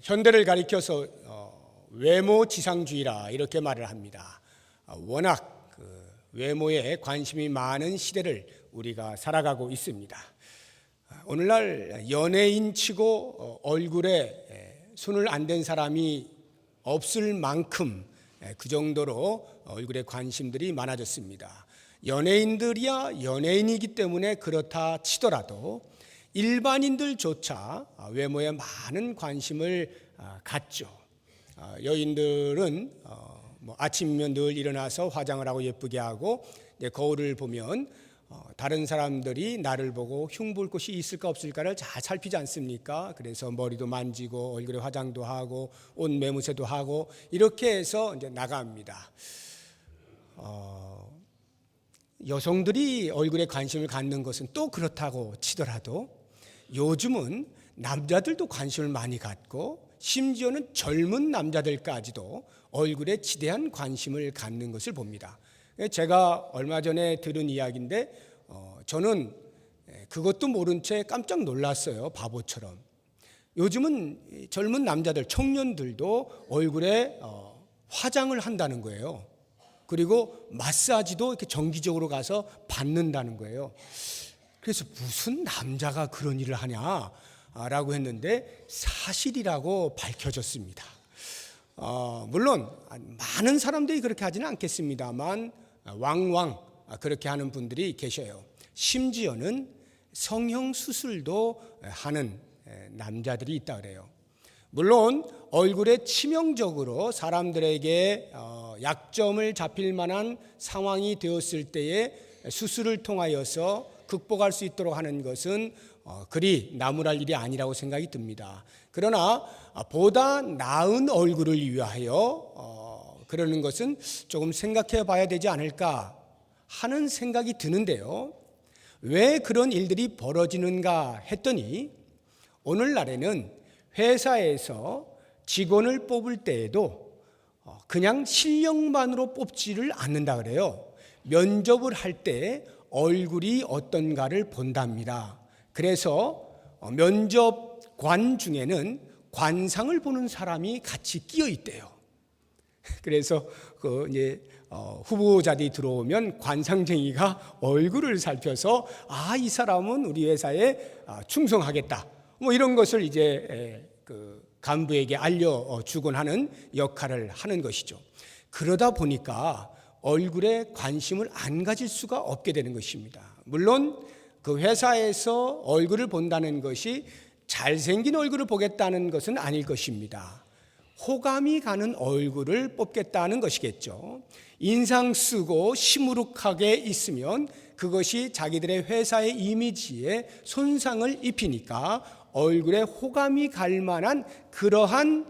현대를 가리켜서 외모 지상주의라 이렇게 말을 합니다. 워낙 외모에 관심이 많은 시대를 우리가 살아가고 있습니다. 오늘날 연예인치고 얼굴에 손을 안 댄 사람이 없을 만큼 그 정도로 얼굴에 관심들이 많아졌습니다. 연예인들이야 연예인이기 때문에 그렇다 치더라도 일반인들조차 외모에 많은 관심을 갖죠. 여인들은 아침이면 늘 일어나서 화장을 하고 예쁘게 하고 거울을 보면 다른 사람들이 나를 보고 흉볼 곳이 있을까 없을까를 잘 살피지 않습니까? 그래서 머리도 만지고 얼굴에 화장도 하고 옷 매무새도 하고 이렇게 해서 이제 나갑니다. 여성들이 얼굴에 관심을 갖는 것은 또 그렇다고 치더라도 요즘은 남자들도 관심을 많이 갖고 심지어는 젊은 남자들까지도 얼굴에 지대한 관심을 갖는 것을 봅니다. 제가 얼마 전에 들은 이야기인데 저는 그것도 모른 채 깜짝 놀랐어요. 바보처럼. 요즘은 젊은 남자들, 청년들도 얼굴에 화장을 한다는 거예요. 그리고 마사지도 이렇게 정기적으로 가서 받는다는 거예요. 그래서 무슨 남자가 그런 일을 하냐라고 했는데 사실이라고 밝혀졌습니다. 물론 많은 사람들이 그렇게 하지는 않겠습니다만 왕왕 그렇게 하는 분들이 계셔요. 심지어는 성형수술도 하는 남자들이 있다 그래요. 물론 얼굴에 치명적으로 사람들에게 약점을 잡힐 만한 상황이 되었을 때에 수술을 통하여서 극복할 수 있도록 하는 것은 그리 나무랄 일이 아니라고 생각이 듭니다. 그러나 보다 나은 얼굴을 위하여 그러는 것은 조금 생각해 봐야 되지 않을까 하는 생각이 드는데요. 왜 그런 일들이 벌어지는가 했더니 오늘날에는 회사에서 직원을 뽑을 때에도 그냥 실력만으로 뽑지를 않는다 그래요. 면접을 할 때 얼굴이 어떤가를 본답니다. 그래서 면접관 중에는 관상을 보는 사람이 같이 끼어 있대요. 그래서 이제 후보자들이 들어오면 관상쟁이가 얼굴을 살펴서 이 사람은 우리 회사에 충성하겠다. 이런 것을 이제 간부에게 알려주곤 하는 역할을 하는 것이죠. 그러다 보니까 얼굴에 관심을 안 가질 수가 없게 되는 것입니다. 물론 그 회사에서 얼굴을 본다는 것이 잘생긴 얼굴을 보겠다는 것은 아닐 것입니다. 호감이 가는 얼굴을 뽑겠다는 것이겠죠. 인상 쓰고 시무룩하게 있으면 그것이 자기들의 회사의 이미지에 손상을 입히니까 얼굴에 호감이 갈 만한 그러한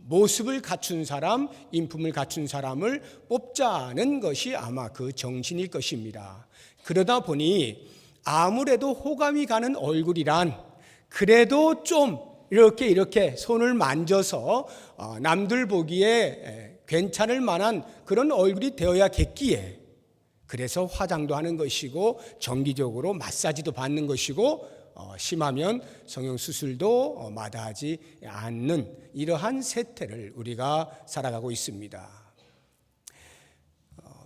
모습을 갖춘 사람, 인품을 갖춘 사람을 뽑자는 것이 아마 그 정신일 것입니다. 그러다 보니 아무래도 호감이 가는 얼굴이란 그래도 좀 이렇게 손을 만져서 남들 보기에 괜찮을 만한 그런 얼굴이 되어야겠기에 그래서 화장도 하는 것이고 정기적으로 마사지도 받는 것이고 심하면 성형수술도 마다하지 않는 이러한 세태를 우리가 살아가고 있습니다.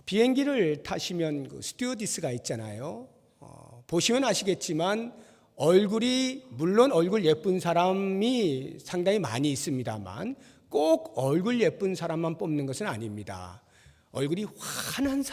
비행기를 타시면 그 스튜어디스가 있잖아요. 보시면 아시겠지만 얼굴이 물론 얼굴 예쁜 사람이 상당히 많이 있습니다만 꼭 얼굴 예쁜 사람만 뽑는 것은 아닙니다. 얼굴이 환한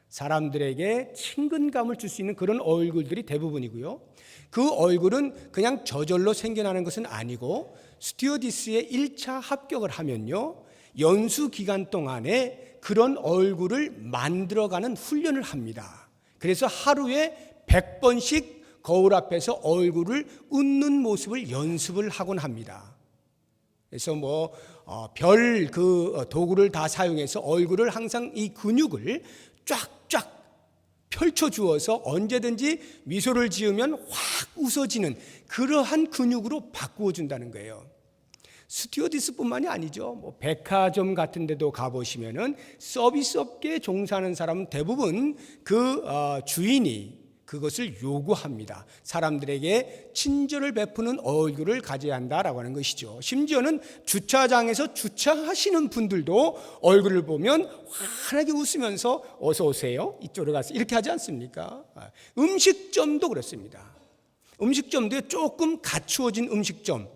사람들에게 친근감을 줄 수 있는 그런 얼굴들이 대부분이고요. 그 얼굴은 그냥 저절로 생겨나는 것은 아니고 스튜어디스에 1차 합격을 하면요. 연수 기간 동안에 그런 얼굴을 만들어가는 훈련을 합니다. 그래서 하루에 100번씩 거울 앞에서 얼굴을 웃는 모습을 연습을 하곤 합니다. 그래서 별 그 도구를 다 사용해서 얼굴을 항상 이 근육을 쫙쫙 펼쳐주어서 언제든지 미소를 지으면 확 웃어지는 그러한 근육으로 바꾸어준다는 거예요. 스튜어디스뿐만이 아니죠. 백화점 같은 데도 가보시면은 서비스 업계에 종사하는 사람은 대부분 그 주인이 그것을 요구합니다. 사람들에게 친절을 베푸는 얼굴을 가져야 한다라고 하는 것이죠. 심지어는 주차장에서 주차하시는 분들도 얼굴을 보면 환하게 웃으면서 어서 오세요, 이쪽으로 가서 이렇게 하지 않습니까? 음식점도 그렇습니다. 음식점도 조금 갖추어진 음식점,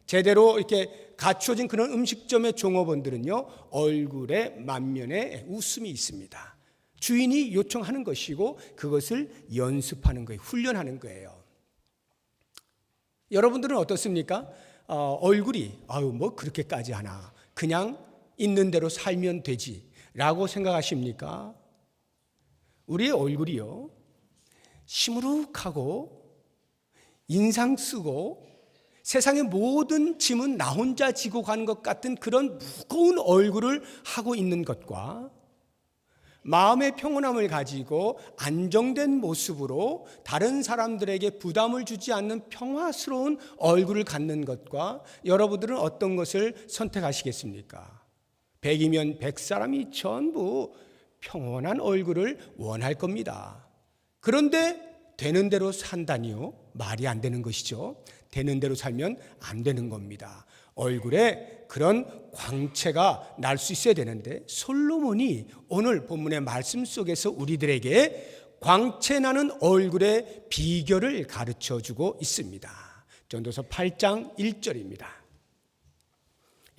제대로 이렇게 갖추어진 그런 음식점의 종업원들은요, 얼굴에 만면에 웃음이 있습니다. 주인이 요청하는 것이고 그것을 연습하는 거예요. 훈련하는 거예요. 여러분들은 어떻습니까? 얼굴이 뭐 그렇게까지 하나, 그냥 있는 대로 살면 되지 라고 생각하십니까? 우리의 얼굴이요, 시무룩하고 인상 쓰고 세상의 모든 짐은 나 혼자 지고 가는 것 같은 그런 무거운 얼굴을 하고 있는 것과 마음의 평온함을 가지고 안정된 모습으로 다른 사람들에게 부담을 주지 않는 평화스러운 얼굴을 갖는 것과 여러분들은 어떤 것을 선택하시겠습니까? 100이면 100사람이 전부 평온한 얼굴을 원할 겁니다. 그런데 되는 대로 산다니요? 말이 안 되는 것이죠. 되는 대로 살면 안 되는 겁니다. 얼굴에 그런 광채가 날 수 있어야 되는데, 솔로몬이 오늘 본문의 말씀 속에서 우리들에게 광채 나는 얼굴의 비결을 가르쳐 주고 있습니다. 전도서 8장 1절입니다.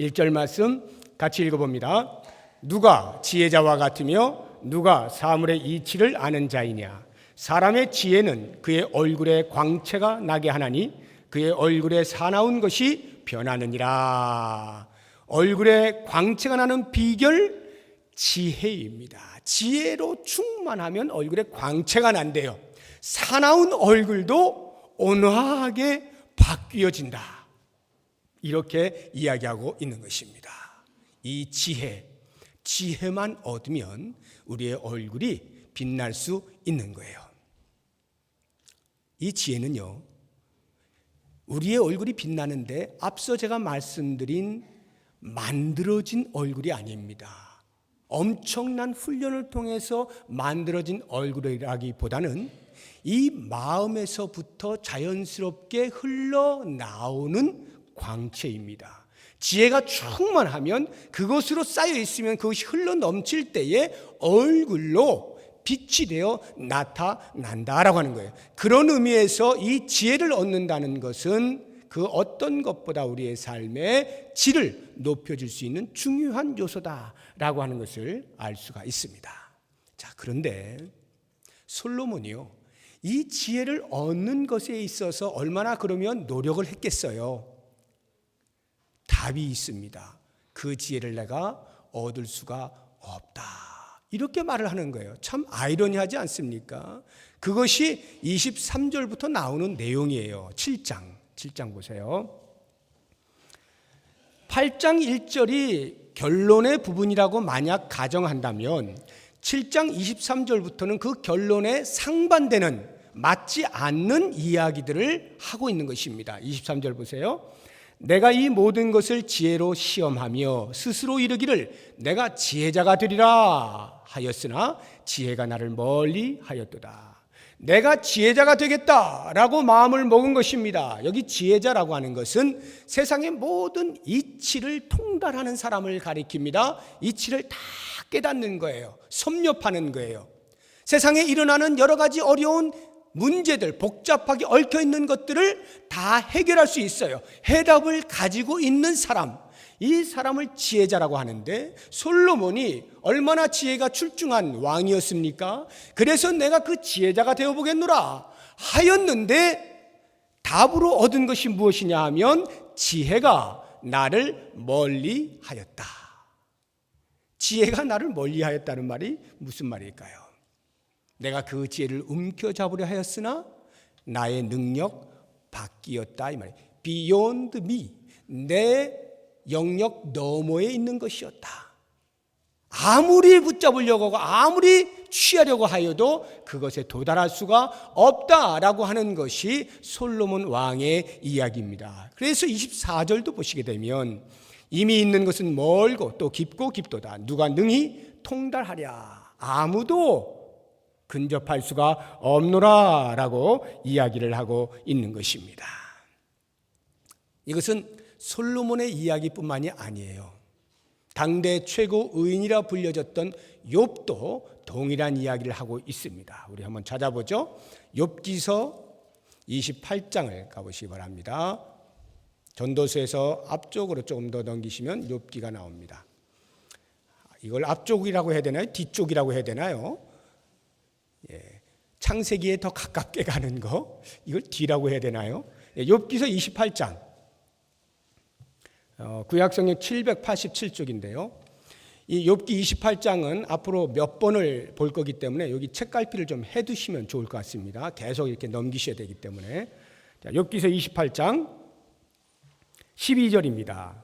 1절 말씀 같이 읽어봅니다. 누가 지혜자와 같으며 누가 사물의 이치를 아는 자이냐? 사람의 지혜는 그의 얼굴에 광채가 나게 하나니 그의 얼굴에 사나운 것이 변하느니라. 얼굴에 광채가 나는 비결, 지혜입니다. 지혜로 충만하면 얼굴에 광채가 난대요. 사나운 얼굴도 온화하게 바뀌어진다. 이렇게 이야기하고 있는 것입니다. 이 지혜만 얻으면 우리의 얼굴이 빛날 수 있는 거예요. 이 지혜는요, 우리의 얼굴이 빛나는데 앞서 제가 말씀드린 만들어진 얼굴이 아닙니다. 엄청난 훈련을 통해서 만들어진 얼굴이라기보다는 이 마음에서부터 자연스럽게 흘러나오는 광채입니다. 지혜가 충만하면, 그것으로 쌓여 있으면 그것이 흘러넘칠 때에 얼굴로 빛이 되어 나타난다라고 하는 거예요. 그런 의미에서 이 지혜를 얻는다는 것은 그 어떤 것보다 우리의 삶의 질을 높여줄 수 있는 중요한 요소다라고 하는 것을 알 수가 있습니다. 자, 그런데 솔로몬이요, 이 지혜를 얻는 것에 있어서 얼마나 그러면 노력을 했겠어요? 답이 있습니다. 그 지혜를 내가 얻을 수가 없다. 이렇게 말을 하는 거예요. 참 아이러니하지 않습니까? 그것이 23절부터 나오는 내용이에요. 7장 보세요. 8장 1절이 결론의 부분이라고 만약 가정한다면 7장 23절부터는 그 결론에 상반되는, 맞지 않는 이야기들을 하고 있는 것입니다. 23절 보세요. 내가 이 모든 것을 지혜로 시험하며 스스로 이르기를 내가 지혜자가 되리라 하였으나 지혜가 나를 멀리 하였도다. 내가 지혜자가 되겠다라고 마음을 먹은 것입니다. 여기 지혜자라고 하는 것은 세상의 모든 이치를 통달하는 사람을 가리킵니다. 이치를 다 깨닫는 거예요. 섭렵하는 거예요. 세상에 일어나는 여러 가지 어려운 문제들, 복잡하게 얽혀있는 것들을 다 해결할 수 있어요. 해답을 가지고 있는 사람, 이 사람을 지혜자라고 하는데, 솔로몬이 얼마나 지혜가 출중한 왕이었습니까? 그래서 내가 그 지혜자가 되어보겠노라 하였는데 답으로 얻은 것이 무엇이냐 하면 지혜가 나를 멀리 하였다. 지혜가 나를 멀리 하였다는 말이 무슨 말일까요? 내가 그 지혜를 움켜잡으려 하였으나 나의 능력 바뀌었다, 이 말이에요. Beyond me, 내 영역 너머에 있는 것이었다. 아무리 붙잡으려고 하고 아무리 취하려고 하여도 그것에 도달할 수가 없다라고 하는 것이 솔로몬 왕의 이야기입니다. 그래서 24절도 보시게 되면 이미 있는 것은 멀고 또 깊고 깊도다. 누가 능히 통달하랴. 아무도 근접할 수가 없노라라고 이야기를 하고 있는 것입니다. 이것은 솔로몬의 이야기뿐만이 아니에요. 당대 최고 의인이라 불려졌던 욥도 동일한 이야기를 하고 있습니다. 우리 한번 찾아보죠. 욥기서 28장을 가보시기 바랍니다. 전도서에서 앞쪽으로 조금 더 넘기시면 욥기가 나옵니다. 이걸 앞쪽이라고 해야 되나요? 뒤쪽이라고 해야 되나요? 창세기에 더 가깝게 가는 거, 이걸 뒤라고 해야 되나요? 욥기서 28장, 구약성경 787쪽인데요. 이 욥기 28장은 앞으로 몇 번을 볼 거기 때문에 여기 책갈피를 좀 해두시면 좋을 것 같습니다. 계속 이렇게 넘기셔야 되기 때문에. 자, 욥기서 28장 12절입니다.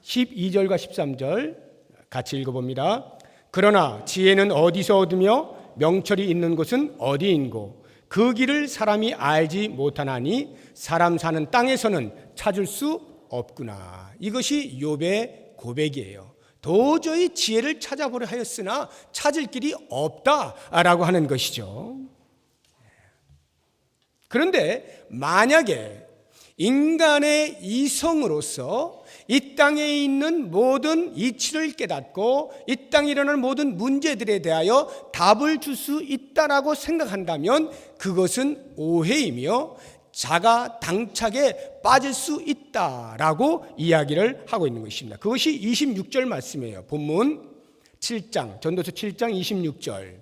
12절과 13절 같이 읽어봅니다. 그러나 지혜는 어디서 얻으며 명철이 있는 곳은 어디인고 그 길을 사람이 알지 못하나니 사람 사는 땅에서는 찾을 수 없구나. 이것이 욥의 고백이에요. 도저히 지혜를 찾아보려 하였으나 찾을 길이 없다라고 하는 것이죠. 그런데 만약에 인간의 이성으로서 이 땅에 있는 모든 이치를 깨닫고 이 땅에 일어나는 모든 문제들에 대하여 답을 줄 수 있다라고 생각한다면 그것은 오해이며 자가 당착에 빠질 수 있다라고 이야기를 하고 있는 것입니다. 그것이 26절 말씀이에요. 본문 7장, 전도서 7장 26절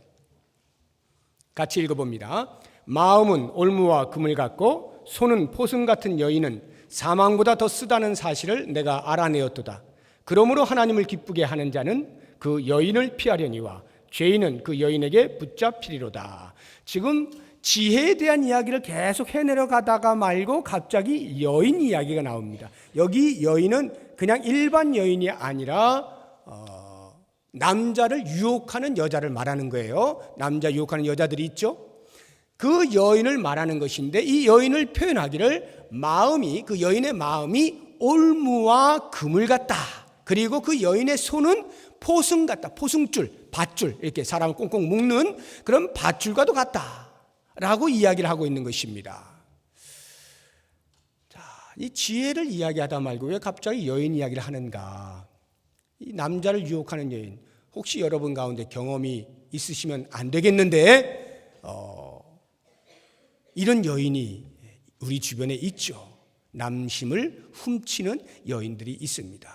같이 읽어봅니다. 마음은 올무와 금을 갖고 손은 포승 같은 여인은 사망보다 더 쓰다는 사실을 내가 알아내었도다. 그러므로 하나님을 기쁘게 하는 자는 그 여인을 피하려니와 죄인은 그 여인에게 붙잡히리로다. 지금 지혜에 대한 이야기를 계속 해내려가다가 말고 갑자기 여인 이야기가 나옵니다. 여기 여인은 그냥 일반 여인이 아니라 남자를 유혹하는 여자를 말하는 거예요. 남자 유혹하는 여자들이 있죠. 그 여인을 말하는 것인데 이 여인을 표현하기를 마음이, 그 여인의 마음이 올무와 금을 같다. 그리고 그 여인의 손은 포승 같다. 포승줄, 밧줄, 이렇게 사람을 꽁꽁 묶는 그런 밧줄과도 같다 라고 이야기를 하고 있는 것입니다. 자, 이 지혜를 이야기하다 말고 왜 갑자기 여인 이야기를 하는가? 이 남자를 유혹하는 여인, 혹시 여러분 가운데 경험이 있으시면 안 되겠는데 이런 여인이 우리 주변에 있죠. 남심을 훔치는 여인들이 있습니다.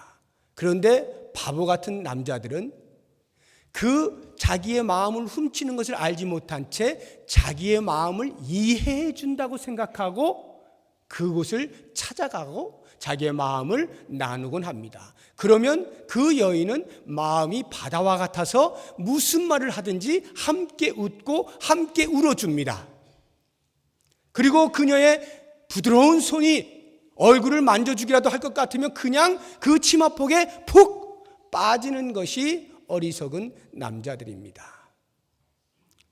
그런데 바보 같은 남자들은 그 자기의 마음을 훔치는 것을 알지 못한 채 자기의 마음을 이해해 준다고 생각하고 그곳을 찾아가고 자기의 마음을 나누곤 합니다. 그러면 그 여인은 마음이 바다와 같아서 무슨 말을 하든지 함께 웃고 함께 울어줍니다. 그리고 그녀의 부드러운 손이 얼굴을 만져주기라도 할 것 같으면 그냥 그 치마폭에 푹 빠지는 것이 어리석은 남자들입니다.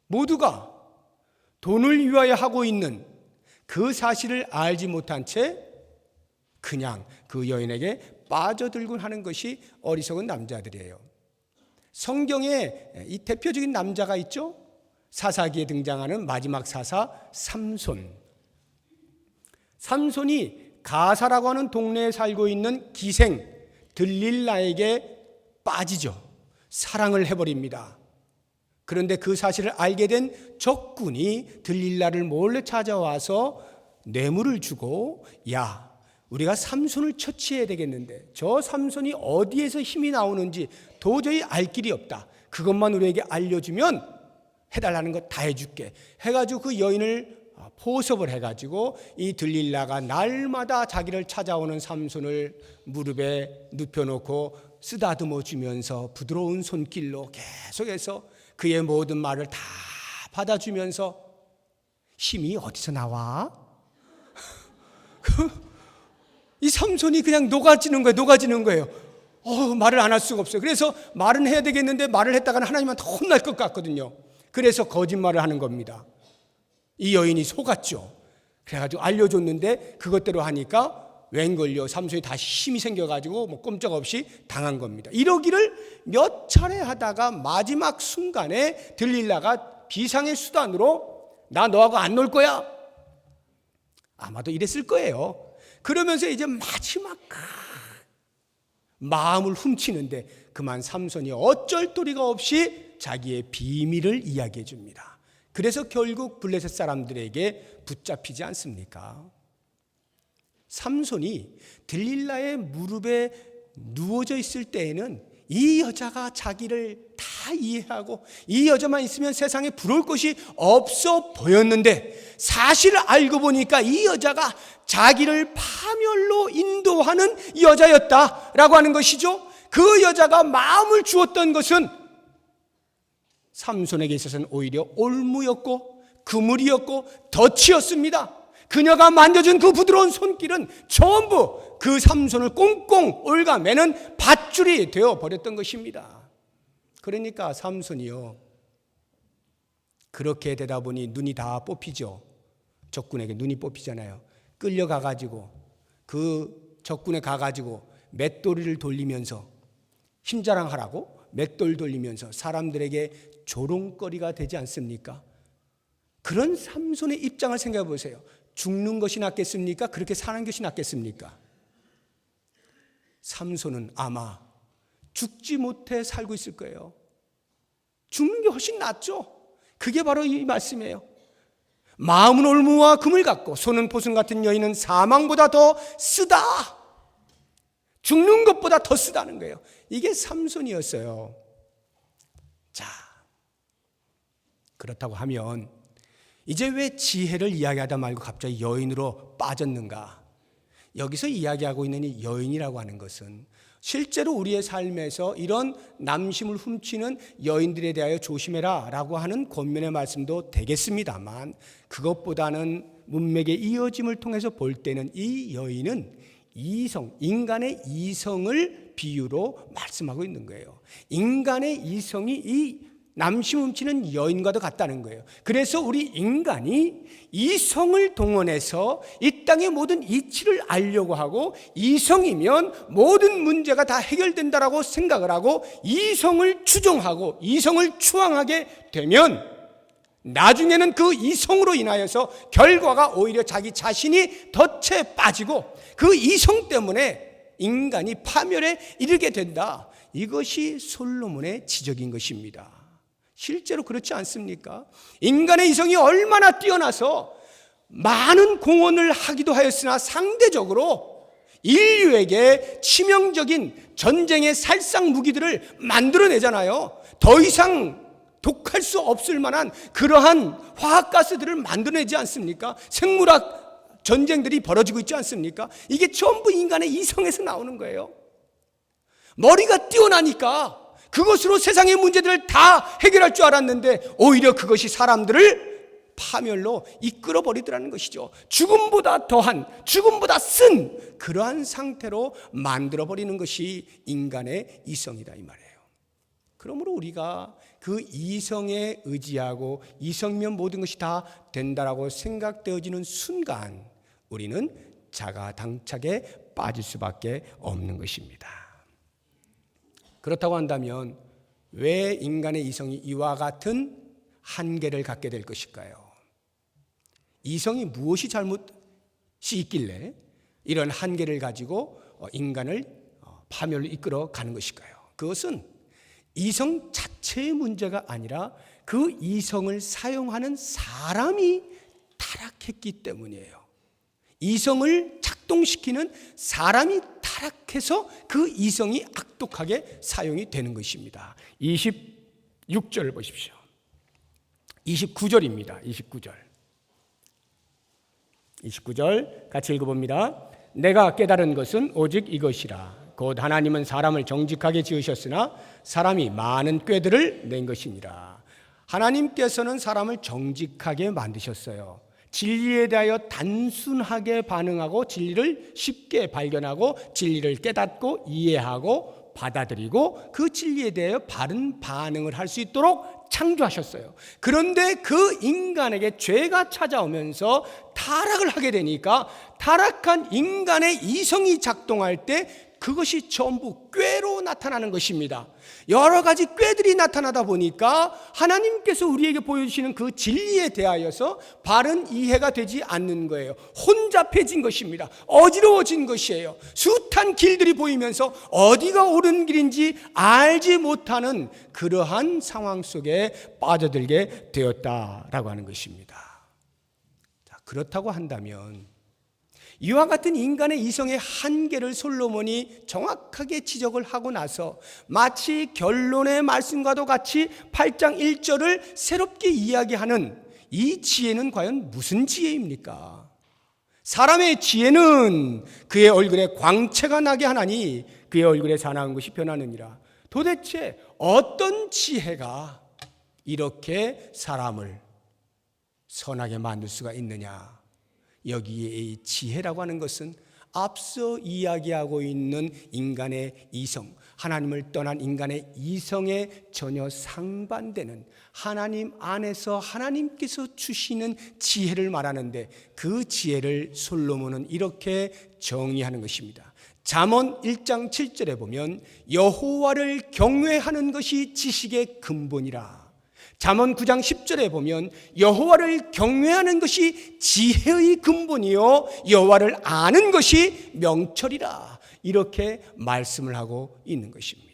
모두가 돈을 위하여 하고 있는 그 사실을 알지 못한 채 그냥 그 여인에게 빠져들곤 하는 것이 어리석은 남자들이에요. 성경에 이 대표적인 남자가 있죠. 사사기에 등장하는 마지막 사사 삼손. 삼손이 가사라고 하는 동네에 살고 있는 기생 들릴라에게 빠지죠. 사랑을 해버립니다. 그런데 그 사실을 알게 된 적군이 들릴라를 몰래 찾아와서 뇌물을 주고, 야, 우리가 삼손을 처치해야 되겠는데 저 삼손이 어디에서 힘이 나오는지 도저히 알 길이 없다. 그것만 우리에게 알려주면 해달라는 거 다 해줄게 해가지고 그 여인을 포섭을 해가지고 이 들릴라가 날마다 자기를 찾아오는 삼손을 무릎에 눕혀놓고 쓰다듬어 주면서 부드러운 손길로 계속해서 그의 모든 말을 다 받아주면서 힘이 어디서 나와? 이 삼손이 그냥 녹아지는 거예요. 말을 안 할 수가 없어요. 그래서 말은 해야 되겠는데 말을 했다가는 하나님한테 혼날 것 같거든요. 그래서 거짓말을 하는 겁니다. 이 여인이 속았죠. 그래가지고 알려줬는데 그것대로 하니까 웬걸요, 삼손이 다시 힘이 생겨가지고 꼼짝없이 당한 겁니다. 이러기를 몇 차례 하다가 마지막 순간에 들릴라가 비상의 수단으로 나 너하고 안 놀 거야. 아마도 이랬을 거예요. 그러면서 이제 마지막 마음을 훔치는데 그만 삼손이 어쩔 도리가 없이 자기의 비밀을 이야기해 줍니다. 그래서 결국 블레셋 사람들에게 붙잡히지 않습니까? 삼손이 들릴라의 무릎에 누워져 있을 때에는 이 여자가 자기를 다 이해하고 이 여자만 있으면 세상에 부러울 것이 없어 보였는데, 사실을 알고 보니까 이 여자가 자기를 파멸로 인도하는 여자였다라고 하는 것이죠. 그 여자가 마음을 주었던 것은 삼손에게 있어서는 오히려 올무였고 그물이었고 덫이었습니다. 그녀가 만져준 그 부드러운 손길은 전부 그 삼손을 꽁꽁 올가매는 밧줄이 되어버렸던 것입니다. 그러니까 삼손이요, 그렇게 되다 보니 눈이 다 뽑히죠. 적군에게 눈이 뽑히잖아요. 끌려가가지고 그 적군에 가가지고 맷돌이를 돌리면서 힘자랑하라고 맷돌 돌리면서 사람들에게 조롱거리가 되지 않습니까? 그런 삼손의 입장을 생각해 보세요. 죽는 것이 낫겠습니까? 그렇게 사는 것이 낫겠습니까? 삼손은 아마 죽지 못해 살고 있을 거예요. 죽는 게 훨씬 낫죠. 그게 바로 이 말씀이에요. 마음은 올무와 금을 갖고 손은 포승 같은 여인은 사망보다 더 쓰다. 죽는 것보다 더 쓰다는 거예요. 이게 삼손이었어요. 자, 그렇다고 하면 이제 왜 지혜를 이야기하다 말고 갑자기 여인으로 빠졌는가? 여기서 이야기하고 있는 이 여인이라고 하는 것은 실제로 우리의 삶에서 이런 남심을 훔치는 여인들에 대하여 조심해라 라고 하는 권면의 말씀도 되겠습니다만, 그것보다는 문맥의 이어짐을 통해서 볼 때는 이 여인은 이성, 인간의 이성을 비유로 말씀하고 있는 거예요. 인간의 이성이 이 남심 훔치는 여인과도 같다는 거예요. 그래서 우리 인간이 이성을 동원해서 이 땅의 모든 이치를 알려고 하고, 이성이면 모든 문제가 다 해결된다라고 생각을 하고 이성을 추종하고 이성을 추앙하게 되면 나중에는 그 이성으로 인하여서 결과가 오히려 자기 자신이 덫에 빠지고 그 이성 때문에 인간이 파멸에 이르게 된다. 이것이 솔로몬의 지적인 것입니다. 실제로 그렇지 않습니까? 인간의 이성이 얼마나 뛰어나서 많은 공헌을 하기도 하였으나 상대적으로 인류에게 치명적인 전쟁의 살상 무기들을 만들어내잖아요. 더 이상 독할 수 없을 만한 그러한 화학가스들을 만들어내지 않습니까? 생물학 전쟁들이 벌어지고 있지 않습니까? 이게 전부 인간의 이성에서 나오는 거예요. 머리가 뛰어나니까 그것으로 세상의 문제들을 다 해결할 줄 알았는데 오히려 그것이 사람들을 파멸로 이끌어 버리더라는 것이죠. 죽음보다 더한, 죽음보다 쓴 그러한 상태로 만들어 버리는 것이 인간의 이성이다 이 말이에요. 그러므로 우리가 그 이성에 의지하고 이성면 모든 것이 다 된다라고 생각되어지는 순간 우리는 자가당착에 빠질 수밖에 없는 것입니다. 그렇다고 한다면 왜 인간의 이성이 이와 같은 한계를 갖게 될 것일까요? 이성이 무엇이 잘못이 있길래 이런 한계를 가지고 인간을 파멸로 이끌어 가는 것일까요? 그것은 이성 자체의 문제가 아니라 그 이성을 사용하는 사람이 타락했기 때문이에요. 이성을 작동시키는 사람이 타락해서 그 이성이 악독하게 사용이 되는 것입니다. 26절 보십시오. 29절입니다. 29절 같이 읽어봅니다. 내가 깨달은 것은 오직 이것이라. 곧 하나님은 사람을 정직하게 지으셨으나 사람이 많은 꾀들을 낸 것이니라. 하나님께서는 사람을 정직하게 만드셨어요. 진리에 대하여 단순하게 반응하고 진리를 쉽게 발견하고 진리를 깨닫고 이해하고 받아들이고 그 진리에 대하여 바른 반응을 할 수 있도록 창조하셨어요. 그런데 그 인간에게 죄가 찾아오면서 타락을 하게 되니까 타락한 인간의 이성이 작동할 때 그것이 전부 꾀로 나타나는 것입니다. 여러 가지 꾀들이 나타나다 보니까 하나님께서 우리에게 보여주시는 그 진리에 대하여서 바른 이해가 되지 않는 거예요. 혼잡해진 것입니다. 어지러워진 것이에요. 숱한 길들이 보이면서 어디가 옳은 길인지 알지 못하는 그러한 상황 속에 빠져들게 되었다라고 하는 것입니다. 자, 그렇다고 한다면 이와 같은 인간의 이성의 한계를 솔로몬이 정확하게 지적을 하고 나서 마치 결론의 말씀과도 같이 8장 1절을 새롭게 이야기하는 이 지혜는 과연 무슨 지혜입니까? 사람의 지혜는 그의 얼굴에 광채가 나게 하나니 그의 얼굴에 사나운 것이 변하느니라. 도대체 어떤 지혜가 이렇게 사람을 선하게 만들 수가 있느냐? 여기에 이 지혜라고 하는 것은 앞서 이야기하고 있는 인간의 이성, 하나님을 떠난 인간의 이성에 전혀 상반되는 하나님 안에서 하나님께서 주시는 지혜를 말하는데 그 지혜를 솔로몬은 이렇게 정의하는 것입니다. 잠언 1장 7절에 보면 여호와를 경외하는 것이 지식의 근본이라. 잠언 9장 10절에 보면 여호와를 경외하는 것이 지혜의 근본이요 여호와를 아는 것이 명철이라. 이렇게 말씀을 하고 있는 것입니다.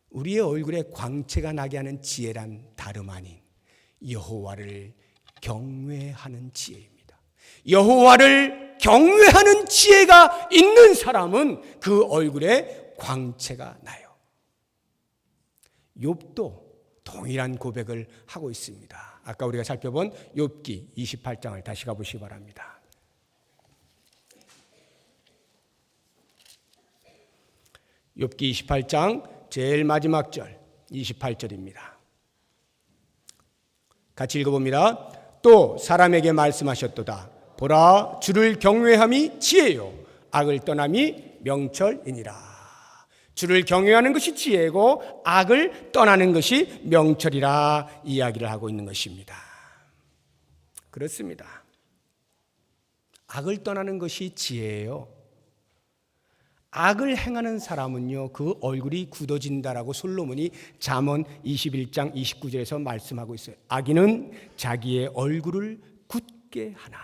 우리의 얼굴에 광채가 나게 하는 지혜란 다름 아닌 여호와를 경외하는 지혜입니다. 여호와를 경외하는 지혜가 있는 사람은 그 얼굴에 광채가 나요. 욥도 동일한 고백을 하고 있습니다. 아까 우리가 살펴본 욥기 28장을 다시 가보시기 바랍니다. 욥기 28장 제일 마지막 절 28절입니다. 같이 읽어봅니다. 또 사람에게 말씀하셨도다. 보라, 주를 경외함이 지혜요 악을 떠남이 명철이니라. 주를 경외하는 것이 지혜고 악을 떠나는 것이 명철이라 이야기를 하고 있는 것입니다. 그렇습니다. 악을 떠나는 것이 지혜예요. 악을 행하는 사람은요 그 얼굴이 굳어진다라고 솔로몬이 잠언 21장 29절에서 말씀하고 있어요. 악인은 자기의 얼굴을 굳게 하나.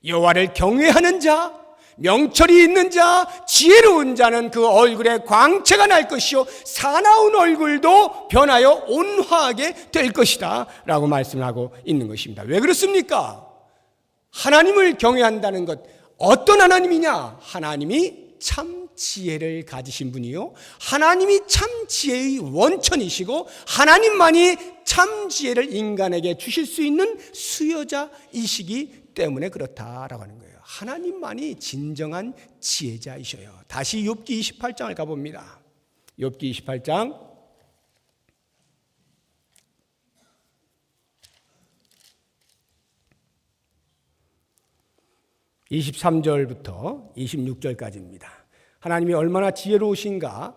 여호와를 경외하는 자, 명철이 있는 자, 지혜로운 자는 그 얼굴에 광채가 날 것이요 사나운 얼굴도 변하여 온화하게 될 것이다 라고 말씀을 하고 있는 것입니다. 왜 그렇습니까? 하나님을 경외한다는 것, 어떤 하나님이냐? 하나님이 참 지혜를 가지신 분이요 하나님이 참 지혜의 원천이시고 하나님만이 참 지혜를 인간에게 주실 수 있는 수요자이시기 때문에 그렇다라고 하는 거예요. 하나님만이 진정한 지혜자이셔요. 다시 욥기 28장을 가봅니다. 욥기 28장 23절부터 26절까지입니다. 하나님이 얼마나 지혜로우신가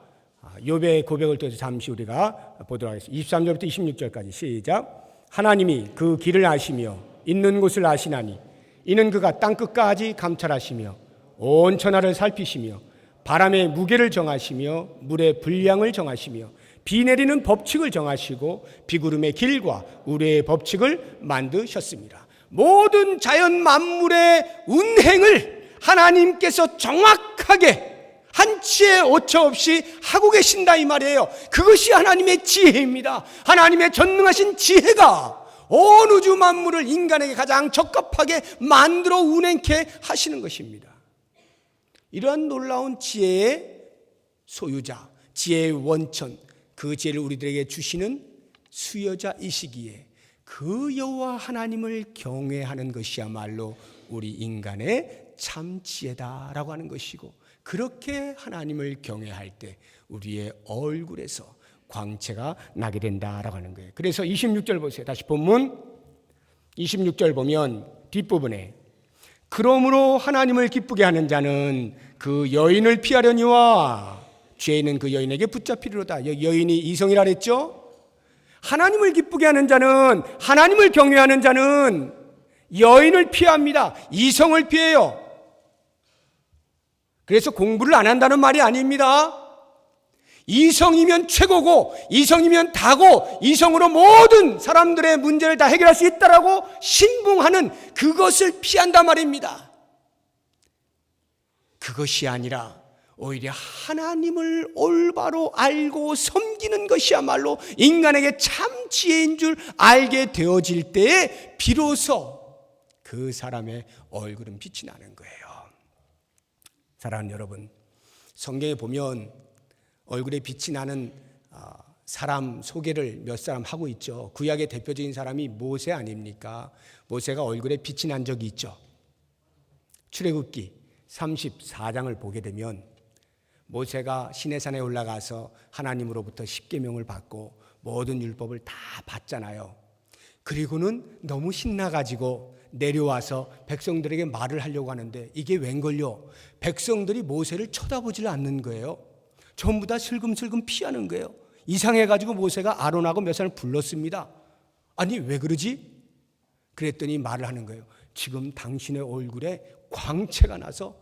욥의 고백을 통해서 잠시 우리가 보도록 하겠습니다. 23절부터 26절까지 시작. 하나님이 그 길을 아시며 있는 곳을 아시나니 이는 그가 땅끝까지 감찰하시며 온 천하를 살피시며 바람의 무게를 정하시며 물의 분량을 정하시며 비 내리는 법칙을 정하시고 비구름의 길과 우레의 법칙을 만드셨습니다. 모든 자연 만물의 운행을 하나님께서 정확하게 한치의 오차 없이 하고 계신다 이 말이에요. 그것이 하나님의 지혜입니다. 하나님의 전능하신 지혜가 온 우주 만물을 인간에게 가장 적합하게 만들어 운행케 하시는 것입니다. 이러한 놀라운 지혜의 소유자, 지혜의 원천, 그 지혜를 우리들에게 주시는 수여자이시기에 그 여호와 하나님을 경외하는 것이야말로 우리 인간의 참 지혜다라고 하는 것이고, 그렇게 하나님을 경외할 때 우리의 얼굴에서 광채가 나게 된다라고 하는 거예요. 그래서 26절 보세요. 다시 본문 26절 보면 뒷부분에 그러므로 하나님을 기쁘게 하는 자는 그 여인을 피하려니와 죄인은 그 여인에게 붙잡히리로다. 여인이 이성이라 그랬죠? 하나님을 기쁘게 하는 자는, 하나님을 경외하는 자는 여인을 피합니다. 이성을 피해요. 그래서 공부를 안 한다는 말이 아닙니다. 이성이면 최고고, 이성이면 다고, 이성으로 모든 사람들의 문제를 다 해결할 수 있다라고 신봉하는 그것을 피한단 말입니다. 그것이 아니라 오히려 하나님을 올바로 알고 섬기는 것이야말로 인간에게 참 지혜인 줄 알게 되어질 때에 비로소 그 사람의 얼굴은 빛이 나는 거예요. 사랑하는 여러분, 성경에 보면 얼굴에 빛이 나는 사람 소개를 몇 사람 하고 있죠. 구약의 대표적인 사람이 모세 아닙니까? 모세가 얼굴에 빛이 난 적이 있죠. 출애굽기 34장을 보게 되면 모세가 시내산에 올라가서 하나님으로부터 십계명을 받고 모든 율법을 다 받잖아요. 그리고는 너무 신나가지고 내려와서 백성들에게 말을 하려고 하는데 이게 웬걸요? 백성들이 모세를 쳐다보질 않는 거예요. 전부 다 슬금슬금 피하는 거예요. 이상해가지고 모세가 아론하고 몇 사람을 불렀습니다. 아니 왜 그러지? 그랬더니 말을 하는 거예요. 지금 당신의 얼굴에 광채가 나서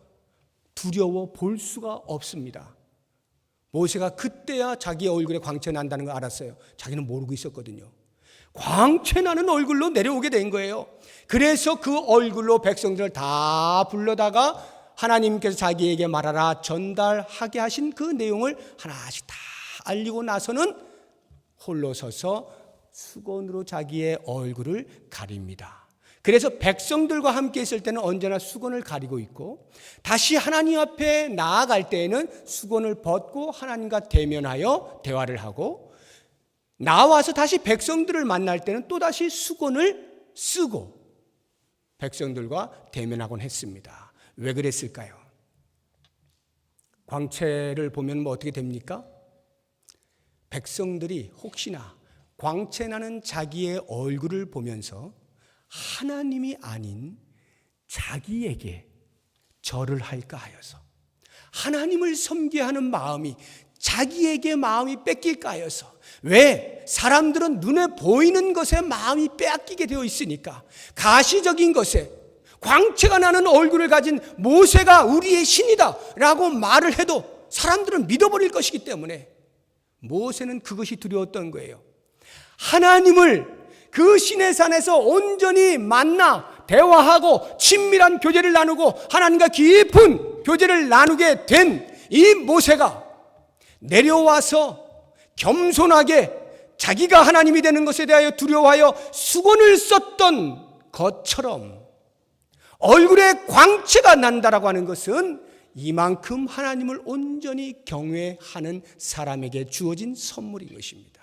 두려워 볼 수가 없습니다. 모세가 그때야 자기의 얼굴에 광채 난다는 걸 알았어요. 자기는 모르고 있었거든요. 광채 나는 얼굴로 내려오게 된 거예요. 그래서 그 얼굴로 백성들을 다 불러다가 하나님께서 자기에게 말하라 전달하게 하신 그 내용을 하나씩 다 알리고 나서는 홀로 서서 수건으로 자기의 얼굴을 가립니다. 그래서 백성들과 함께 있을 때는 언제나 수건을 가리고 있고 다시 하나님 앞에 나아갈 때에는 수건을 벗고 하나님과 대면하여 대화를 하고 나와서 다시 백성들을 만날 때는 또다시 수건을 쓰고 백성들과 대면하곤 했습니다. 왜 그랬을까요? 광채를 보면 뭐 어떻게 됩니까? 백성들이 혹시나 광채 나는 자기의 얼굴을 보면서 하나님이 아닌 자기에게 절을 할까 하여서 하나님을 섬겨야 하는 마음이 자기에게 마음이 뺏길까 하여서 왜? 사람들은 눈에 보이는 것에 마음이 빼앗기게 되어 있으니까 가시적인 것에 광채가 나는 얼굴을 가진 모세가 우리의 신이다 라고 말을 해도 사람들은 믿어버릴 것이기 때문에 모세는 그것이 두려웠던 거예요. 하나님을 그 시내산에서 온전히 만나 대화하고 친밀한 교제를 나누고 하나님과 깊은 교제를 나누게 된 이 모세가 내려와서 겸손하게 자기가 하나님이 되는 것에 대하여 두려워하여 수건을 썼던 것처럼 얼굴에 광채가 난다라고 하는 것은 이만큼 하나님을 온전히 경외하는 사람에게 주어진 선물인 것입니다.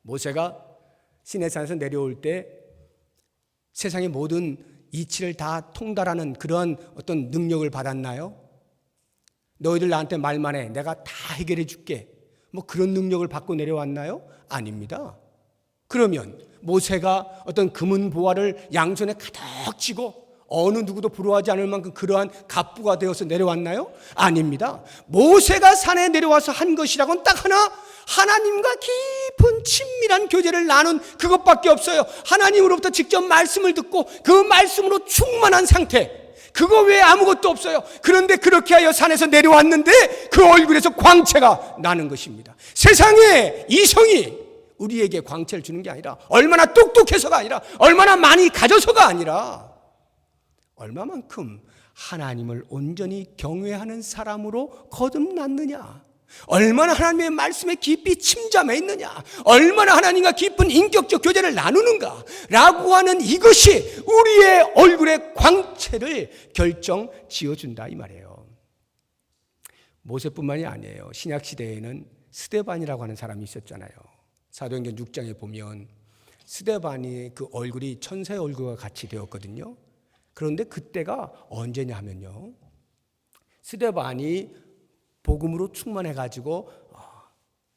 모세가 시내산에서 내려올 때 세상의 모든 이치를 다 통달하는 그런 어떤 능력을 받았나요? 너희들 나한테 말만 해. 내가 다 해결해 줄게. 뭐 그런 능력을 받고 내려왔나요? 아닙니다. 그러면 모세가 어떤 금은 보화를 양손에 가득 쥐고 어느 누구도 부러워하지 않을 만큼 그러한 갑부가 되어서 내려왔나요? 아닙니다. 모세가 산에 내려와서 한 것이라고는 딱 하나, 하나님과 깊은 친밀한 교제를 나눈 그것밖에 없어요. 하나님으로부터 직접 말씀을 듣고 그 말씀으로 충만한 상태, 그거 외에 아무것도 없어요. 그런데 그렇게 하여 산에서 내려왔는데 그 얼굴에서 광채가 나는 것입니다. 세상에 이성이 우리에게 광채를 주는 게 아니라 얼마나 똑똑해서가 아니라 얼마나 많이 가져서가 아니라 얼마만큼 하나님을 온전히 경외하는 사람으로 거듭났느냐, 얼마나 하나님의 말씀에 깊이 침잠해 있느냐, 얼마나 하나님과 깊은 인격적 교제를 나누는가 라고 하는 이것이 우리의 얼굴의 광채를 결정 지어준다 이 말이에요. 모세뿐만이 아니에요. 신약시대에는 스데반이라고 하는 사람이 있었잖아요. 사도행전 6장에 보면 스데반이 그 얼굴이 천사의 얼굴과 같이 되었거든요. 그런데 그때가 언제냐 하면요, 스데반이 복음으로 충만해가지고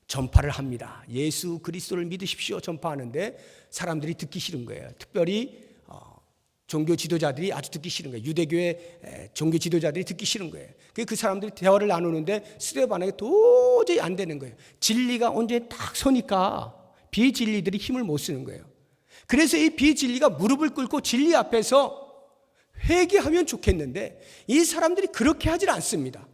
전파를 합니다. 예수 그리스도를 믿으십시오 전파하는데 사람들이 듣기 싫은 거예요. 특별히 종교 지도자들이 아주 듣기 싫은 거예요. 유대교의 종교 지도자들이 듣기 싫은 거예요. 그 사람들이 대화를 나누는데 스데반에게 도저히 안 되는 거예요. 진리가 온전히 딱 서니까 비진리들이 힘을 못 쓰는 거예요. 그래서 이 비진리가 무릎을 꿇고 진리 앞에서 회개하면 좋겠는데 이 사람들이 그렇게 하질 않습니다.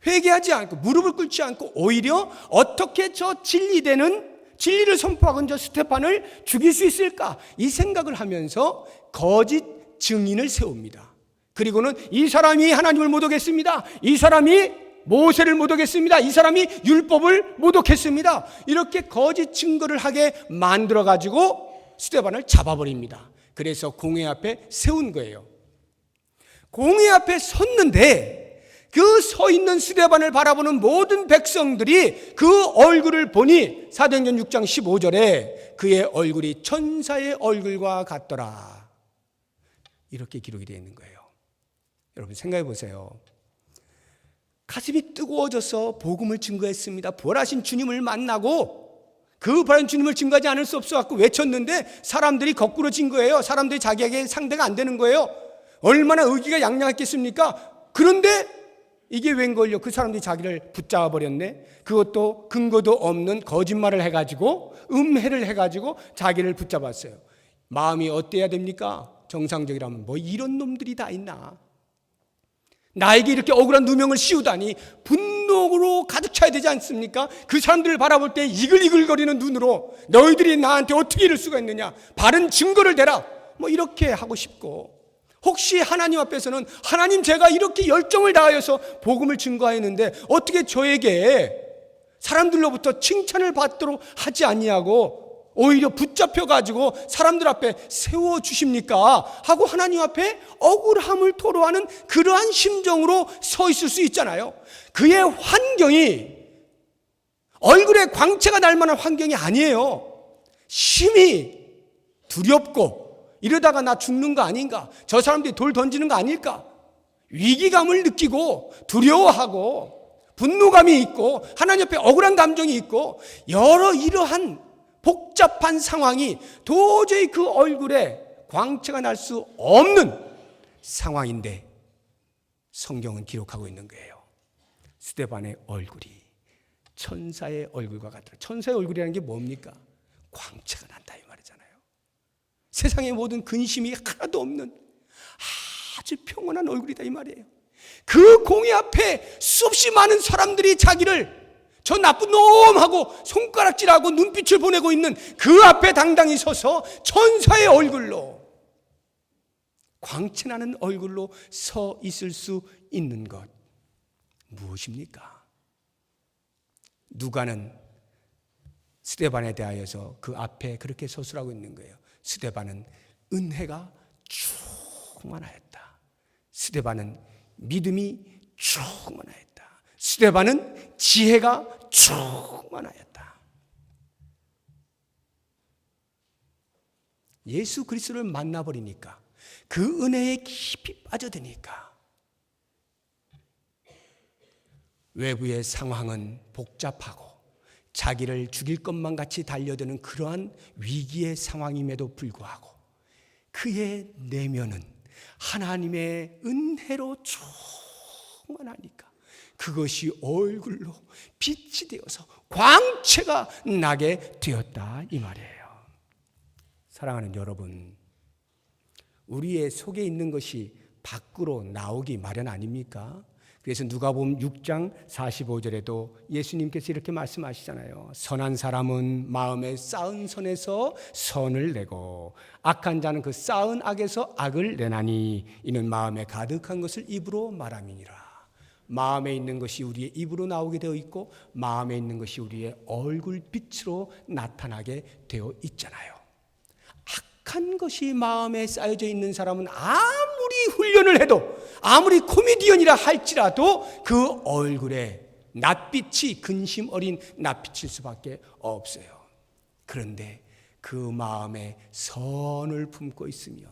회개하지 않고 무릎을 꿇지 않고 오히려 어떻게 저 진리를 선포하건 저 스데반을 죽일 수 있을까, 이 생각을 하면서 거짓 증인을 세웁니다. 그리고는 이 사람이 하나님을 모독했습니다. 이 사람이 모세를 모독했습니다. 이 사람이 율법을 모독했습니다. 이렇게 거짓 증거를 하게 만들어 가지고 스데반을 잡아버립니다. 그래서 공회 앞에 세운 거예요. 공회 앞에 섰는데 그 서 있는 스데반을 바라보는 모든 백성들이 그 얼굴을 보니 사도행전 6장 15절에 그의 얼굴이 천사의 얼굴과 같더라, 이렇게 기록이 되어 있는 거예요. 여러분 생각해 보세요. 가슴이 뜨거워져서 복음을 증거했습니다. 부활하신 주님을 만나고 그 부활하신 주님을 증거하지 않을 수 없어서 외쳤는데 사람들이 거꾸로 증거해요. 사람들이 자기에게 상대가 안 되는 거예요. 얼마나 의기가 양양했겠습니까? 그런데 이게 웬걸요? 그 사람들이 자기를 붙잡아 버렸네. 그것도 근거도 없는 거짓말을 해가지고, 음해를 해가지고 자기를 붙잡았어요. 마음이 어때야 됩니까? 정상적이라면 뭐 이런 놈들이 다 있나? 나에게 이렇게 억울한 누명을 씌우다니 분노로 가득 차야 되지 않습니까? 그 사람들을 바라볼 때 이글이글거리는 눈으로 너희들이 나한테 어떻게 이럴 수가 있느냐, 바른 증거를 대라, 뭐 이렇게 하고 싶고, 혹시 하나님 앞에서는 하나님, 제가 이렇게 열정을 다하여서 복음을 증거하였는데 어떻게 저에게 사람들로부터 칭찬을 받도록 하지 아니하고 오히려 붙잡혀가지고 사람들 앞에 세워주십니까? 하고 하나님 앞에 억울함을 토로하는 그러한 심정으로 서 있을 수 있잖아요. 그의 환경이 얼굴에 광채가 날 만한 환경이 아니에요. 심히 두렵고, 이러다가 나 죽는 거 아닌가? 저 사람들이 돌 던지는 거 아닐까? 위기감을 느끼고 두려워하고 분노감이 있고 하나님 앞에 억울한 감정이 있고 여러 이러한 복잡한 상황이 도저히 그 얼굴에 광채가 날 수 없는 상황인데 성경은 기록하고 있는 거예요. 스데반의 얼굴이 천사의 얼굴과 같더라. 천사의 얼굴이라는 게 뭡니까? 광채가 난다 이 말이잖아요. 세상의 모든 근심이 하나도 없는 아주 평온한 얼굴이다 이 말이에요. 그 공의 앞에 수없이 많은 사람들이 자기를 저 나쁜 놈하고 손가락질하고 눈빛을 보내고 있는 그 앞에 당당히 서서 천사의 얼굴로, 광채나는 얼굴로 서 있을 수 있는 것 무엇입니까? 누가는 스데반에 대하여서 그 앞에 그렇게 서술하고 있는 거예요. 스데반은 은혜가 충만하였다. 스데반은 믿음이 충만하였다. 스데반은 지혜가 충만하였다. 예수 그리스도를 만나버리니까, 그 은혜에 깊이 빠져드니까 외부의 상황은 복잡하고 자기를 죽일 것만 같이 달려드는 그러한 위기의 상황임에도 불구하고 그의 내면은 하나님의 은혜로 충만하니까 그것이 얼굴로 빛이 되어서 광채가 나게 되었다 이 말이에요. 사랑하는 여러분, 우리의 속에 있는 것이 밖으로 나오기 마련 아닙니까? 그래서 누가복음 6장 45절에도 예수님께서 이렇게 말씀하시잖아요. 선한 사람은 마음에 쌓은 선에서 선을 내고 악한 자는 그 쌓은 악에서 악을 내나니 이는 마음에 가득한 것을 입으로 말함이니라. 마음에 있는 것이 우리의 입으로 나오게 되어 있고 마음에 있는 것이 우리의 얼굴빛으로 나타나게 되어 있잖아요. 악한 것이 마음에 쌓여져 있는 사람은 아무리 훈련을 해도, 아무리 코미디언이라 할지라도 그 얼굴에 낯빛이 근심 어린 낯빛일 수밖에 없어요. 그런데 그 마음에 선을 품고 있으면,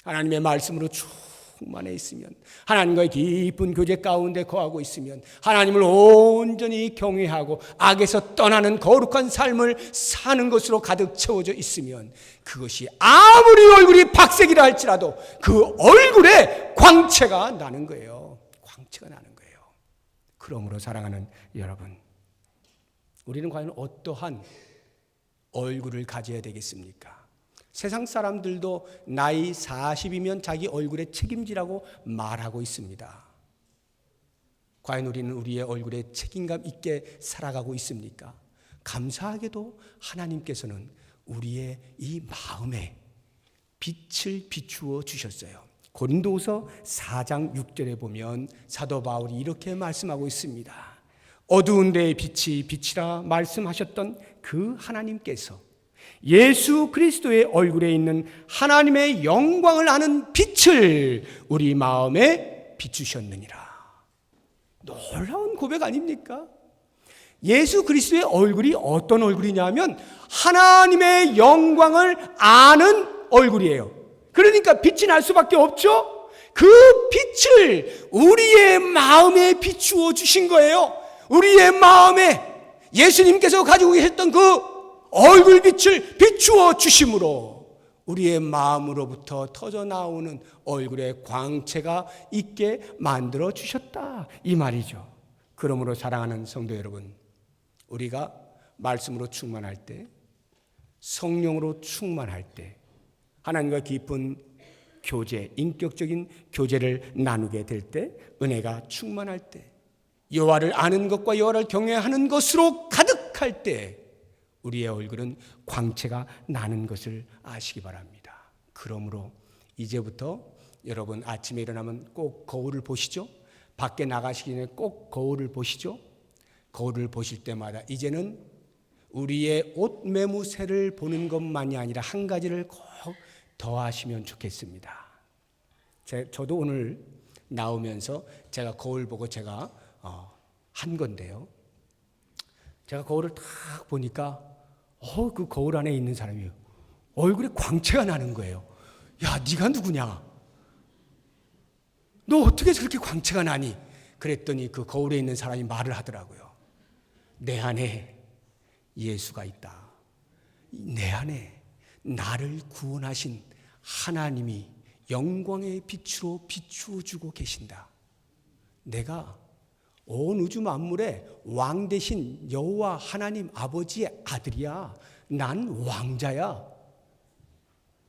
하나님의 말씀으로 충만해 있으면, 하나님과의 깊은 교제 가운데 거하고 있으면, 하나님을 온전히 경외하고 악에서 떠나는 거룩한 삶을 사는 것으로 가득 채워져 있으면 그것이 아무리 얼굴이 박색이라 할지라도 그 얼굴에 광채가 나는 거예요. 광채가 나는 거예요. 그러므로 사랑하는 여러분, 우리는 과연 어떠한 얼굴을 가져야 되겠습니까? 세상 사람들도 나이 40이면 자기 얼굴에 책임지라고 말하고 있습니다. 과연 우리는 우리의 얼굴에 책임감 있게 살아가고 있습니까? 감사하게도 하나님께서는 우리의 이 마음에 빛을 비추어 주셨어요. 고린도후서 4장 6절에 보면 사도 바울이 이렇게 말씀하고 있습니다. 어두운 데에 빛이 빛이라 말씀하셨던 그 하나님께서 예수 그리스도의 얼굴에 있는 하나님의 영광을 아는 빛을 우리 마음에 비추셨느니라. 놀라운 고백 아닙니까? 예수 그리스도의 얼굴이 어떤 얼굴이냐면 하나님의 영광을 아는 얼굴이에요. 그러니까 빛이 날 수밖에 없죠. 그 빛을 우리의 마음에 비추어 주신 거예요. 우리의 마음에 예수님께서 가지고 계셨던 그 얼굴빛을 비추어 주심으로 우리의 마음으로부터 터져 나오는 얼굴에 광채가 있게 만들어 주셨다, 이 말이죠. 그러므로 사랑하는 성도 여러분, 우리가 말씀으로 충만할 때, 성령으로 충만할 때, 하나님과 깊은 교제, 인격적인 교제를 나누게 될 때, 은혜가 충만할 때, 여호와를 아는 것과 여호와를 경외하는 것으로 가득할 때 우리의 얼굴은 광채가 나는 것을 아시기 바랍니다. 그러므로 이제부터 여러분 아침에 일어나면 꼭 거울을 보시죠. 밖에 나가시기 전에 꼭 거울을 보시죠. 거울을 보실 때마다 이제는 우리의 옷 매무새를 보는 것만이 아니라 한 가지를 꼭 더하시면 좋겠습니다. 저도 오늘 나오면서 제가 거울 보고 제가 한 건데요. 제가 거울을 딱 보니까 그 거울 안에 있는 사람이 얼굴에 광채가 나는 거예요. 야, 네가 누구냐? 너 어떻게 저렇게 광채가 나니? 그랬더니 그 거울에 있는 사람이 말을 하더라고요. 내 안에 예수가 있다. 내 안에 나를 구원하신 하나님이 영광의 빛으로 비추어주고 계신다. 내가 온 우주 만물의 왕 대신 여호와 하나님 아버지의 아들이야. 난 왕자야.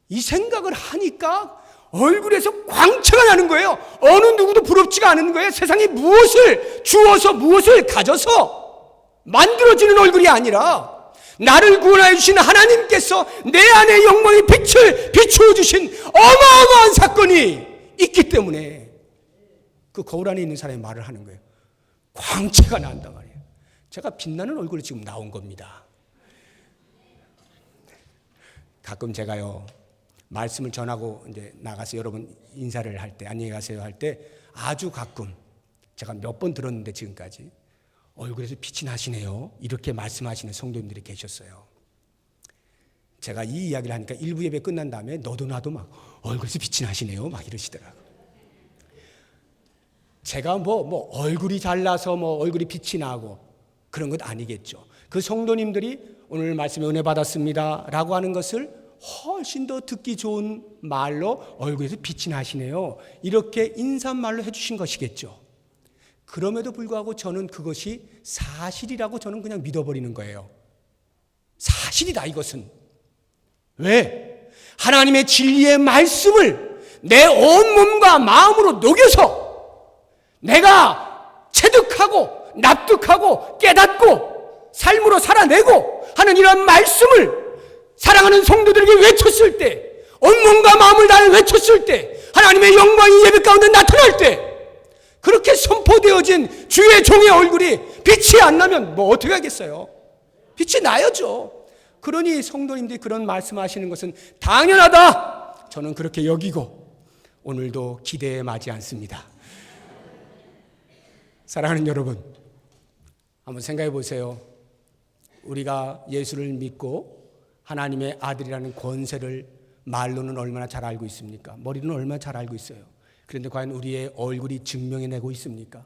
이 생각을 하니까 얼굴에서 광채가 나는 거예요. 어느 누구도 부럽지가 않은 거예요. 세상에 무엇을 주어서 무엇을 가져서 만들어지는 얼굴이 아니라 나를 구원하여 주신 하나님께서 내 안에 영광의 빛을 비추어 주신 어마어마한 사건이 있기 때문에 그 거울 안에 있는 사람이 말을 하는 거예요. 광채가 난단 말이에요. 제가 빛나는 얼굴이 지금 나온 겁니다. 가끔 제가요, 말씀을 전하고 이제 나가서 여러분 인사를 할 때, 안녕히 가세요 할 때 아주 가끔 제가 몇 번 들었는데 지금까지 얼굴에서 빛이 나시네요, 이렇게 말씀하시는 성도님들이 계셨어요. 제가 이 이야기를 하니까 일부 예배 끝난 다음에 너도 나도 막 얼굴에서 빛이 나시네요 막 이러시더라고요. 제가 뭐 얼굴이 잘나서 뭐 얼굴이 빛이 나고 그런 것 아니겠죠. 그 성도님들이 오늘 말씀에 은혜 받았습니다 라고 하는 것을 훨씬 더 듣기 좋은 말로 얼굴에서 빛이 나시네요, 이렇게 인사말로 해주신 것이겠죠. 그럼에도 불구하고 저는 그것이 사실이라고 저는 그냥 믿어버리는 거예요. 사실이다 이것은. 왜? 하나님의 진리의 말씀을 내 온몸과 마음으로 녹여서 내가 체득하고 납득하고 깨닫고 삶으로 살아내고 하는 이런 말씀을 사랑하는 성도들에게 외쳤을 때, 온몸과 마음을 다해 외쳤을 때, 하나님의 영광이 예배 가운데 나타날 때, 그렇게 선포되어진 주의 종의 얼굴이 빛이 안 나면 뭐 어떻게 하겠어요? 빛이 나야죠. 그러니 성도님들이 그런 말씀하시는 것은 당연하다, 저는 그렇게 여기고 오늘도 기대에 마지 않습니다. 사랑하는 여러분, 한번 생각해 보세요. 우리가 예수를 믿고 하나님의 아들이라는 권세를 말로는 얼마나 잘 알고 있습니까? 머리로는 얼마나 잘 알고 있어요. 그런데 과연 우리의 얼굴이 증명해내고 있습니까?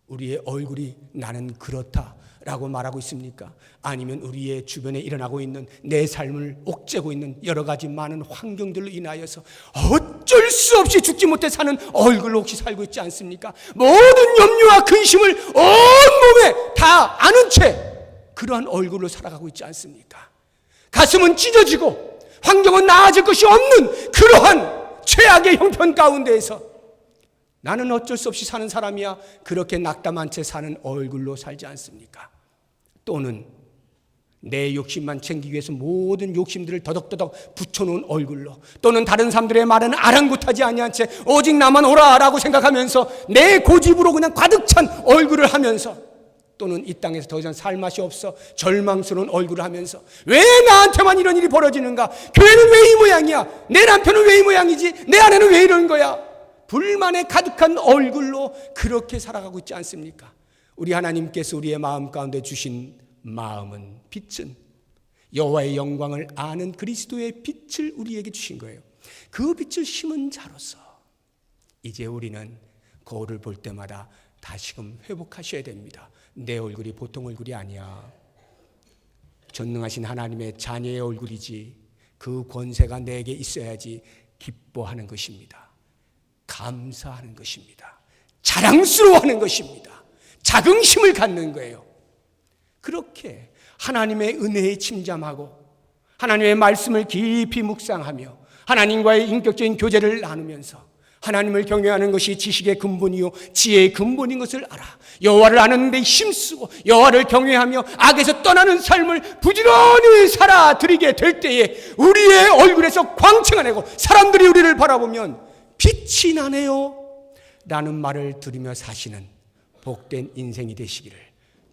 우리의 얼굴이 나는 그렇다라고 말하고 있습니까? 아니면 우리의 주변에 일어나고 있는 내 삶을 옥죄고 있는 여러 가지 많은 환경들로 인하여서 어쩔 수 없이 죽지 못해 사는 얼굴로 혹시 살고 있지 않습니까? 모든 염려와 근심을 온몸에 다 아는 채 그러한 얼굴로 살아가고 있지 않습니까? 가슴은 찢어지고 환경은 나아질 것이 없는 그러한 최악의 형편 가운데에서 나는 어쩔 수 없이 사는 사람이야, 그렇게 낙담한 채 사는 얼굴로 살지 않습니까? 또는 내 욕심만 챙기기 위해서 모든 욕심들을 더덕더덕 붙여놓은 얼굴로, 또는 다른 사람들의 말은 아랑곳하지 아니한 채 오직 나만 오라라고 생각하면서 내 고집으로 그냥 가득 찬 얼굴을 하면서, 또는 이 땅에서 더 이상 살 맛이 없어 절망스러운 얼굴을 하면서 왜 나한테만 이런 일이 벌어지는가? 교회는 왜 이 모양이야? 내 남편은 왜 이 모양이지? 내 아내는 왜 이런 거야? 불만에 가득한 얼굴로 그렇게 살아가고 있지 않습니까? 우리 하나님께서 우리의 마음 가운데 주신 마음은, 빛은 여호와의 영광을 아는 그리스도의 빛을 우리에게 주신 거예요. 그 빛을 심은 자로서 이제 우리는 거울을 볼 때마다 다시금 회복하셔야 됩니다. 내 얼굴이 보통 얼굴이 아니야. 전능하신 하나님의 자녀의 얼굴이지. 그 권세가 내게 있어야지 기뻐하는 것입니다. 감사하는 것입니다. 자랑스러워하는 것입니다. 자긍심을 갖는 거예요. 그렇게 하나님의 은혜에 침잠하고 하나님의 말씀을 깊이 묵상하며 하나님과의 인격적인 교제를 나누면서 하나님을 경외하는 것이 지식의 근본이요 지혜의 근본인 것을 알아 여호와를 아는 데 힘쓰고 여호와를 경외하며 악에서 떠나는 삶을 부지런히 살아드리게 될 때에 우리의 얼굴에서 광채가 나고 사람들이 우리를 바라보면 빛이 나네요 라는 말을 들으며 사시는 복된 인생이 되시기를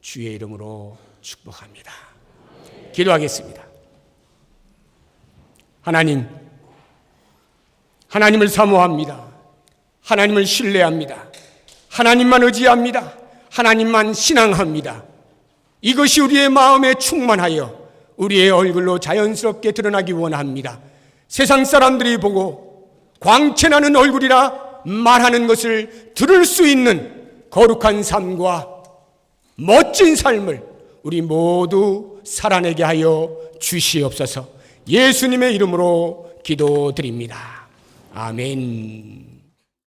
주의 이름으로 축복합니다. 기도하겠습니다. 하나님을 사모합니다. 하나님을 신뢰합니다. 하나님만 의지합니다. 하나님만 신앙합니다. 이것이 우리의 마음에 충만하여 우리의 얼굴로 자연스럽게 드러나기 원합니다. 세상 사람들이 보고 광채나는 얼굴이라 말하는 것을 들을 수 있는 거룩한 삶과 멋진 삶을 우리 모두 살아내게 하여 주시옵소서. 예수님의 이름으로 기도드립니다. 아멘.